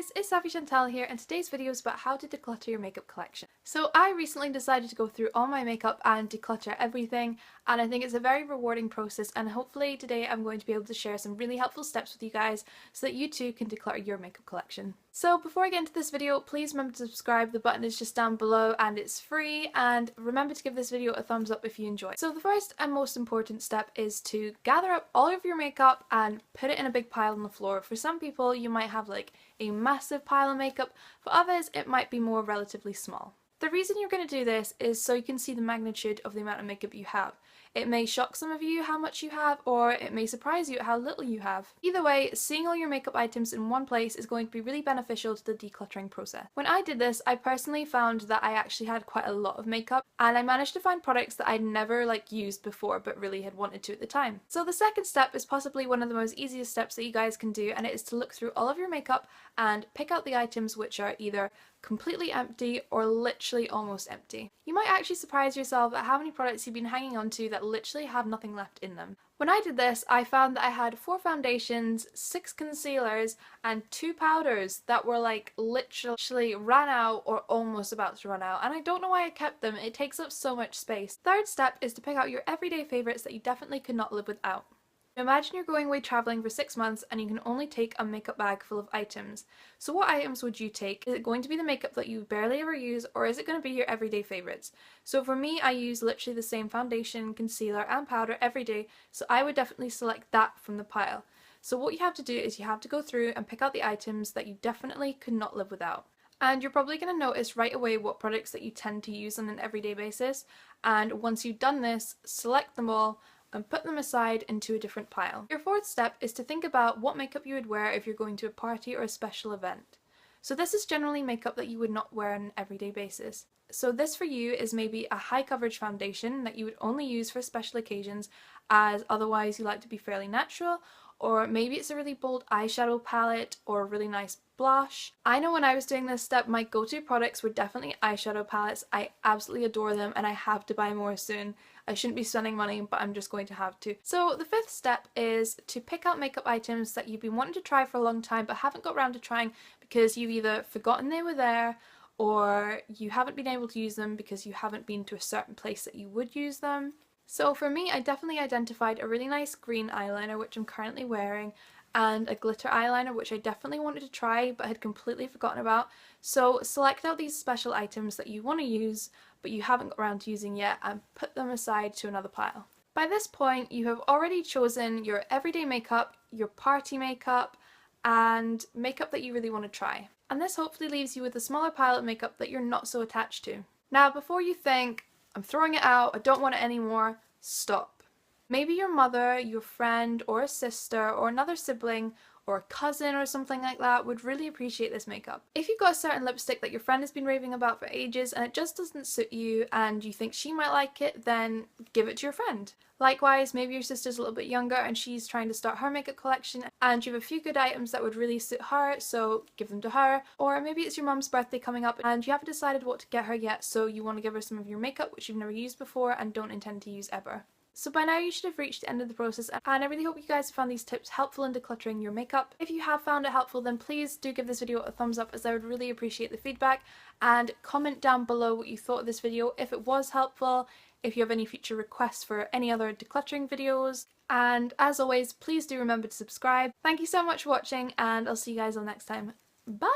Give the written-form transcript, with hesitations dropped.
guys, it's Saffy Chantelle here, and today's video is about how to declutter your makeup collection. So I recently decided to go through all my makeup and declutter everything, and I think it's a very rewarding process, and hopefully today I'm going to be able to share some really helpful steps with you guys so that you too can declutter your makeup collection. So before I get into this video, please remember to subscribe. The button is just down below and it's free, and remember to give this video a thumbs up if you enjoy. So the first and most important step is to gather up all of your makeup and put it in a big pile on the floor. For some people you might have like a massive pile of makeup, for others it might be more relatively small. The reason you're going to do this is so you can see the magnitude of the amount of makeup you have. It may shock some of you how much you have, or it may surprise you at how little you have. Either way, seeing all your makeup items in one place is going to be really beneficial to the decluttering process. When I did this, I personally found that I actually had quite a lot of makeup, and I managed to find products that I'd never used before but really had wanted to at the time. So the second step is possibly one of the most easiest steps that you guys can do, and it is to look through all of your makeup and pick out the items which are either completely empty or literally almost empty. You might actually surprise yourself at how many products you've been hanging on to that literally have nothing left in them. When I did this, I found that I had 4 foundations, 6 concealers, and 2 powders that were literally ran out or almost about to run out, and I don't know why I kept them. It takes up so much space. Third step is to pick out your everyday favourites that you definitely could not live without. Imagine you're going away travelling for 6 months and you can only take a makeup bag full of items. So what items would you take? Is it going to be the makeup that you barely ever use, or is it going to be your everyday favourites? So for me, I use literally the same foundation, concealer and powder every day, so I would definitely select that from the pile. So what you have to do is you have to go through and pick out the items that you definitely could not live without. And you're probably going to notice right away what products that you tend to use on an everyday basis, and once you've done this, select them all and put them aside into a different pile. Your fourth step is to think about what makeup you would wear if you're going to a party or a special event. So this is generally makeup that you would not wear on an everyday basis. So this for you is maybe a high coverage foundation that you would only use for special occasions, as otherwise you like to be fairly natural, or maybe it's a really bold eyeshadow palette or a really nice blush. I know when I was doing this step, my go-to products were definitely eyeshadow palettes. I absolutely adore them and I have to buy more soon. I shouldn't be spending money, but I'm just going to have to. So the fifth step is to pick out makeup items that you've been wanting to try for a long time but haven't got around to trying because you've either forgotten they were there, or you haven't been able to use them because you haven't been to a certain place that you would use them. So for me, I definitely identified a really nice green eyeliner, which I'm currently wearing, and a glitter eyeliner, which I definitely wanted to try but had completely forgotten about. So select out these special items that you want to use but you haven't got around to using yet and put them aside to another pile. By this point, you have already chosen your everyday makeup, your party makeup, and makeup that you really want to try. And this hopefully leaves you with a smaller pile of makeup that you're not so attached to. Now, before you think, I'm throwing it out, I don't want it anymore, stop. Maybe your mother, your friend, or a sister, or another sibling, or a cousin or something like that would really appreciate this makeup. If you've got a certain lipstick that your friend has been raving about for ages and it just doesn't suit you and you think she might like it, then give it to your friend. Likewise, maybe your sister's a little bit younger and she's trying to start her makeup collection and you have a few good items that would really suit her, so give them to her. Or maybe it's your mum's birthday coming up and you haven't decided what to get her yet, so you want to give her some of your makeup which you've never used before and don't intend to use ever. So by now you should have reached the end of the process, and I really hope you guys found these tips helpful in decluttering your makeup. If you have found it helpful, then please do give this video a thumbs up, as I would really appreciate the feedback, and comment down below what you thought of this video, if it was helpful, if you have any future requests for any other decluttering videos, and as always, please do remember to subscribe. Thank you so much for watching, and I'll see you guys all next time. Bye!